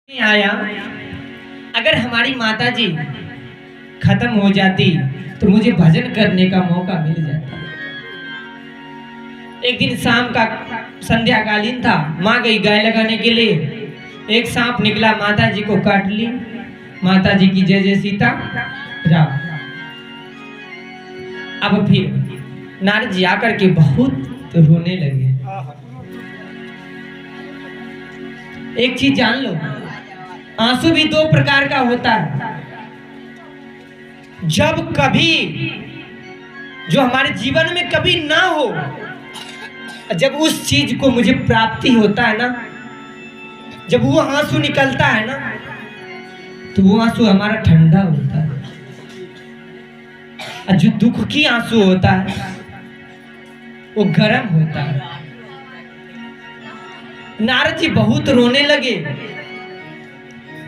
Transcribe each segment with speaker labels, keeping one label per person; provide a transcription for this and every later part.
Speaker 1: नहीं आया। अगर हमारी माता जी खत्म हो जाती तो मुझे भजन करने का मौका मिल जाता। एक दिन शाम का संध्याकालीन था, माँ गई गाय लगाने के लिए। एक सांप निकला, माता जी को काट ली। माता जी की जय जय सीता राम। अब फिर नारद जी आकर के बहुत रोने लगे। एक चीज जान लो, आंसू भी दो प्रकार का होता है। जब कभी जो हमारे जीवन में कभी ना हो, जब उस चीज को मुझे प्राप्ति होता है ना, जब वो आंसू निकलता है ना, तो वो आंसू हमारा ठंडा होता है। और जो दुख की आंसू होता है वो गर्म होता है। नारद जी बहुत रोने लगे।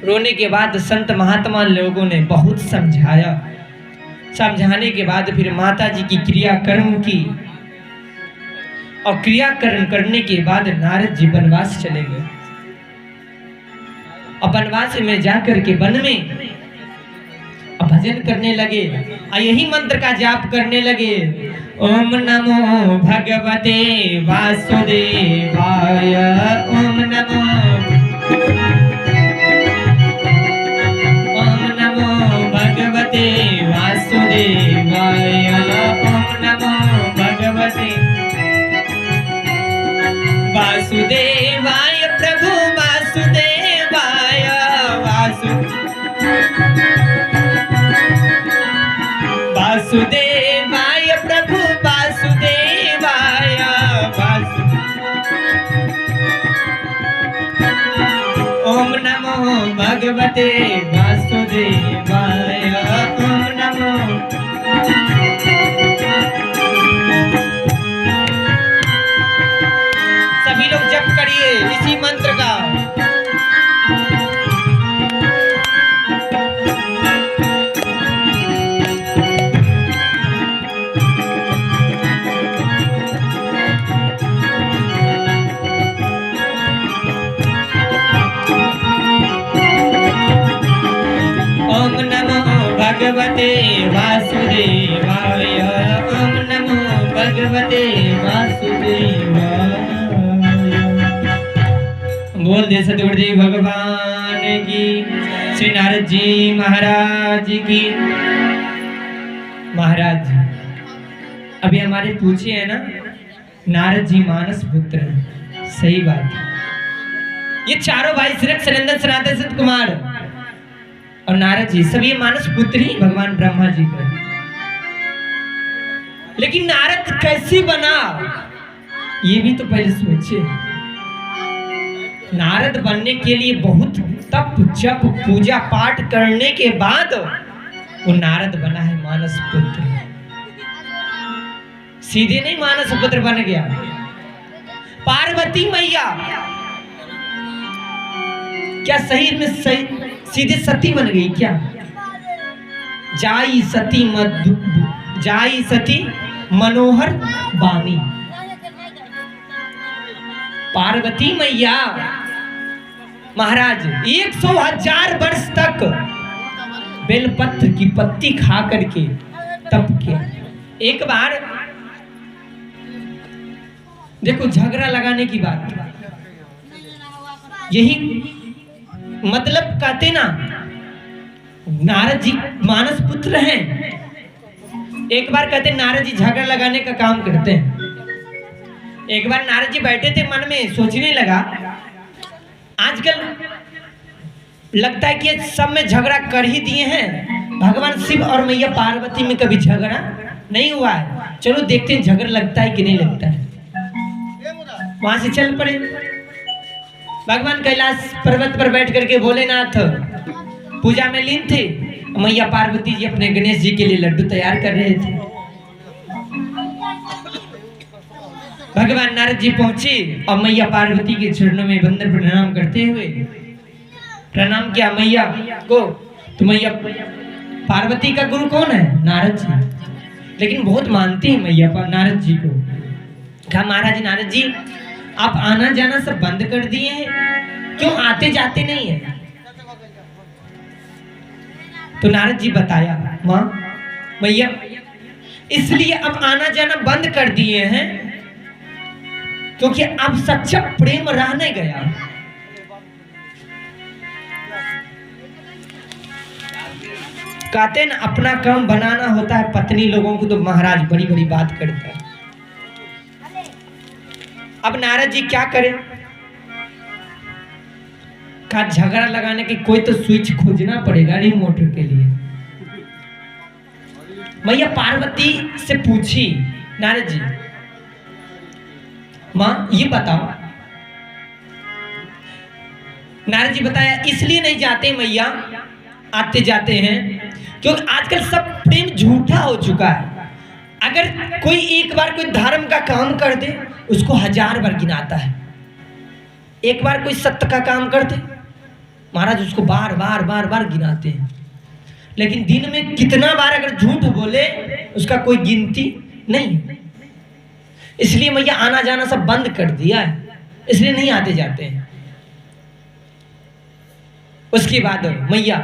Speaker 1: रोने के बाद संत महात्मा लोगों ने बहुत समझाया। समझाने के बाद फिर माता जी की क्रियाकर्म की, और क्रियाकर्म करने के बाद नारद जी वनवास चले गए। और वनवास में जाकर के वन में भजन करने लगे और यही मंत्र का जाप करने लगे। ओम नमो भगवते वासुदेवाय, ओम नमो भगवते वासुदेवाय, ओम नमो भगवते वासुदेवाय, प्रभु वासुदेवाय, वासुदेवाय, प्रभु वासुदेवाय, ओम नमो भगवते वासुदेवाय, ओम नमो। सभी लोग जप करिए इसी मंत्र का। भगवते वासुदेवाय, ओम नमो भगवते वासुदेवाय। बोल दे सतगुरुदेव भगवान की, श्री नारद जी महाराज की। महाराज अभी हमारे पूछे है ना, नारद जी मानस पुत्र, सही बात। ये चारों भाई सिरक सनंदन सनातन सत कुमार और नारद जी सभी मानस पुत्र ही भगवान ब्रह्मा जी का। लेकिन नारद कैसे बना, ये भी तो पहले सोचे। नारद बनने के लिए बहुत तप जप पूजा पाठ करने के बाद वो नारद बना है मानस पुत्र। सीधे नहीं मानस पुत्र बन गया। पार्वती मैया क्या सही में सही सीधे सती बन गई क्या? जाई सती मनोहर बानी। पार्वती मैया महाराज 100,000 वर्ष तक बेलपत्र की पत्ती खा करके तप किया। एक बार देखो झगड़ा लगाने की बात, यही मतलब कहते ना, नारद जी मानस पुत्र हैं। एक बार कहते नारद जी झगड़ा लगाने का काम करते हैं। एक बार नारद जी बैठे थे, मन में सोचने लगा, आजकल लगता है कि सब में झगड़ा कर ही दिए हैं। भगवान शिव और मैया पार्वती में कभी झगड़ा नहीं हुआ है। चलो देखते हैं झगड़ा लगता है कि नहीं लगता है। वहां से चल पड़े। भगवान कैलाश पर्वत पर बैठ करके भोलेनाथ पूजा में लीन थे। मैया पार्वती जी अपने गणेश जी के लिए लड्डू तैयार कर रहे थे। भगवान नारद जी पहुंचे और मैया पार्वती के चरणों में वंदन प्रणाम करते हुए प्रणाम किया मैया को। तो मैया पार्वती का गुरु कौन है? नारद जी। लेकिन बहुत मानती है मैया नारद जी को। कहा महाराज नारद जी, आप आना जाना सब बंद कर दिए हैं, क्यों आते जाते नहीं है? तो नारद जी बताया माँ मैया इसलिए अब आना जाना बंद कर दिए हैं क्योंकि अब सच्चा प्रेम रह नहीं गया। कहते हैं ना अपना काम बनाना होता है पत्नी लोगों को, तो महाराज बड़ी बड़ी बात करता है। अब नारद जी क्या करें, का झगड़ा लगाने की कोई तो स्विच खोजना पड़ेगा रिमोट के लिए। मैया पार्वती से पूछी नारद जी माँ ये बताओ, नारद जी बताया इसलिए नहीं जाते मैया, आते जाते हैं क्योंकि आजकल सब प्रेम झूठा हो चुका है। अगर कोई एक बार कोई धर्म का काम कर दे उसको 1000 बार गिनाता है, एक बार कोई सत्य का काम कर दे महाराज उसको बार बार बार बार गिनाते हैं। लेकिन दिन में कितना बार अगर झूठ बोले उसका कोई गिनती नहीं। इसलिए मैया आना जाना सब बंद कर दिया है, इसलिए नहीं आते जाते हैं। उसके बाद मैया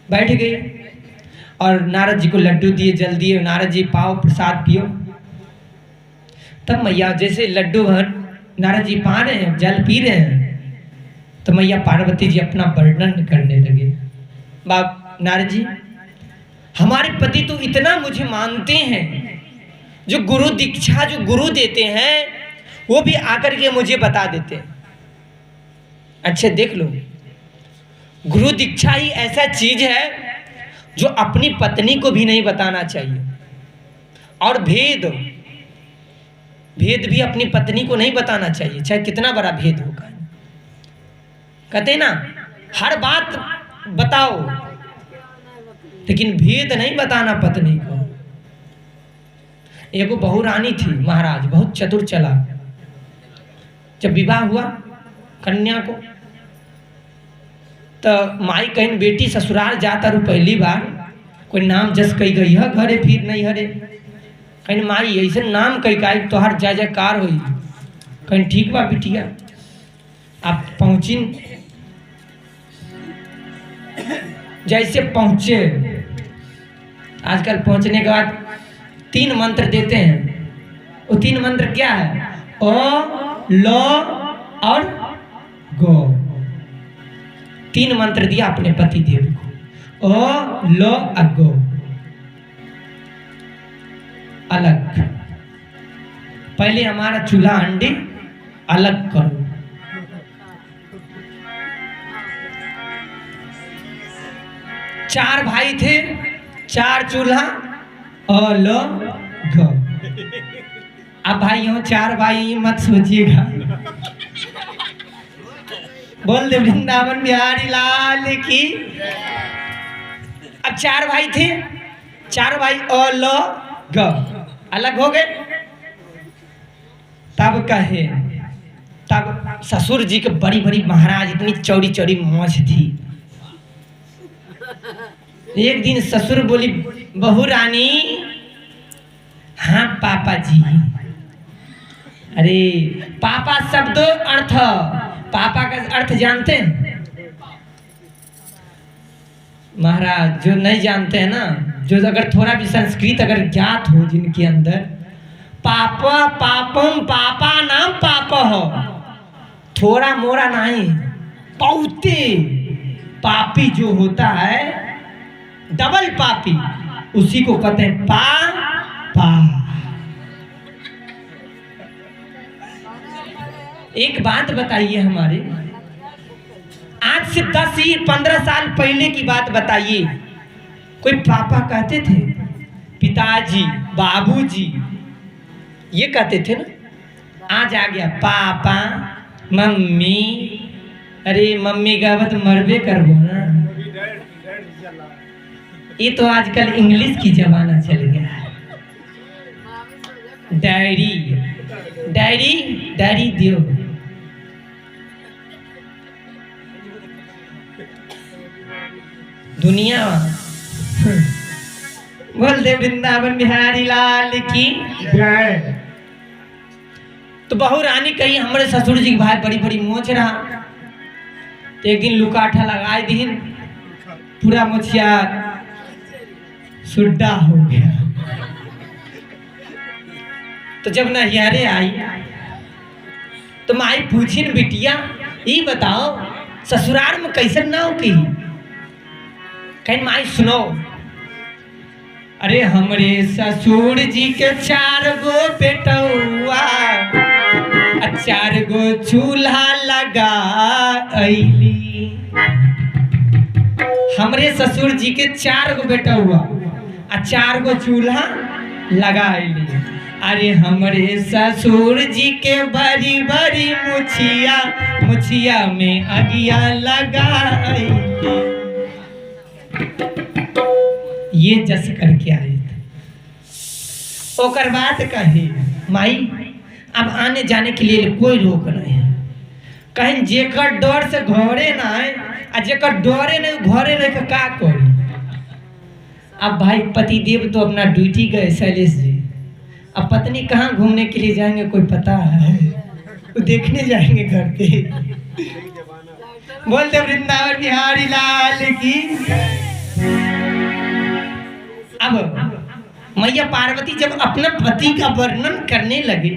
Speaker 1: बैठ गई और नारद जी को लड्डू दिए, जल दिए, नारद जी पाओ प्रसाद पियो। तब मैया जैसे लड्डू नारद जी पा रहे हैं, जल पी रहे हैं, तो मैया पार्वती जी अपना वर्णन करने लगे। बाप नारद जी हमारे पति तो इतना मुझे मानते हैं, जो गुरु दीक्षा जो गुरु देते हैं वो भी आकर के मुझे बता देते हैं। अच्छा देख लो, गुरु दीक्षा ही ऐसा चीज है जो अपनी पत्नी को भी नहीं बताना चाहिए, और भेद भी अपनी पत्नी को नहीं बताना चाहिए, चाहे कितना बड़ा भेद होगा। कहते हैं ना हर बात बताओ लेकिन भेद नहीं बताना पत्नी को। एगो बहू रानी थी महाराज, बहुत चतुर चला। जब विवाह हुआ कन्या को तो माई कहीं बेटी ससुराल जाता रू पहली बार, कोई नाम जस कही गई है घरे फिर नहीं हरे, कहीं माई ऐसे नाम कही का तोहर जय जयकार हुई, कहीं ठीक बा बिटिया। आप पहुंची, जैसे पहुंचे आजकल पहुंचने के बाद 3 मंत्र देते हैं। वो 3 मंत्र क्या है? ओ लो और गो। 3 मंत्र दिया अपने पति देव को, ओ लो और गो। अलग, पहले हमारा चूल्हा हंडी अलग करो। चार भाई थे, 4 चूल्हा और लो गो। अब भाइयों 4 भाई मत सोचिएगा, बोल दे वृंदावन बिहारी लाल की। अब 4 भाई थे, 4 भाई और लो गो अलग हो गए। तब कहे, तब ससुर जी के बड़ी बड़ी महाराज इतनी चौड़ी चौड़ी मोछ थी। एक दिन ससुर बोली बहू रानी, हाँ पापा जी। अरे पापा शब्द अर्थ, पापा का अर्थ जानते हैं महाराज? जो नहीं जानते हैं ना, जो अगर थोड़ा भी संस्कृत अगर ज्ञात हो जिनके अंदर, पापा पापम पापा नाम पापा हो, थोड़ा मोड़ा नहीं, पौते पापी जो होता है डबल पापी, उसी को कहते हैं पापा। एक बात बताइए, हमारे आज से 10-15 साल पहले की बात बताइए, कोई पापा कहते थे? पिताजी बाबूजी ये कहते थे ना। आज आ गया पापा मम्मी। अरे मम्मी का तो मरबे करबो ना, ये तो आजकल इंग्लिश की जमाना चल गया है। डायरी डायरी डायरी दियो। दुनिया बोल दे वृंदावन बिहारी लाल की जय। तो बहू रानी कही हमारे ससुर जी के भाई बड़ी बड़ी मोच रहा। तो एक दिन लुकाठा लगाए दिन, पूरा मोछिया सुड्डा हो गया। तो जब नैहरे आई तो माई पूछी न बिटिया ये बताओ ससुराल में कैसन नाव की? कहीं माई सुनो, अरे हमरे ससुर जी के 4 गो बेटौआ 4 गो चूल्हा लगा अइली। हमरे ससुर जी के 4 गो बेटौआ 4 गो चूल्हा लगा अइली। अरे हमरे ससुर जी के बड़ी बड़ी मुछिया में अगिया लगा अइली। ये जस करके आए थे। ओकर बात कही माई अब आने जाने के लिए कोई रोक नहीं है। कहीं जेकर डर से घरे ना आए आ जेकर डरे नहीं घरे रह के का करी। अब भाई पतिदेव तो अपना ड्यूटी गए शैलेश जी, अब पत्नी कहाँ घूमने के लिए जाएंगे कोई पता है? वो देखने जाएंगे घर पे। बोलते वृंदावन बिहारी लाल की। अब मैया पार्वती जब अपने पति का वर्णन करने लगे,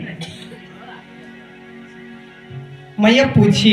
Speaker 1: मैया पूछी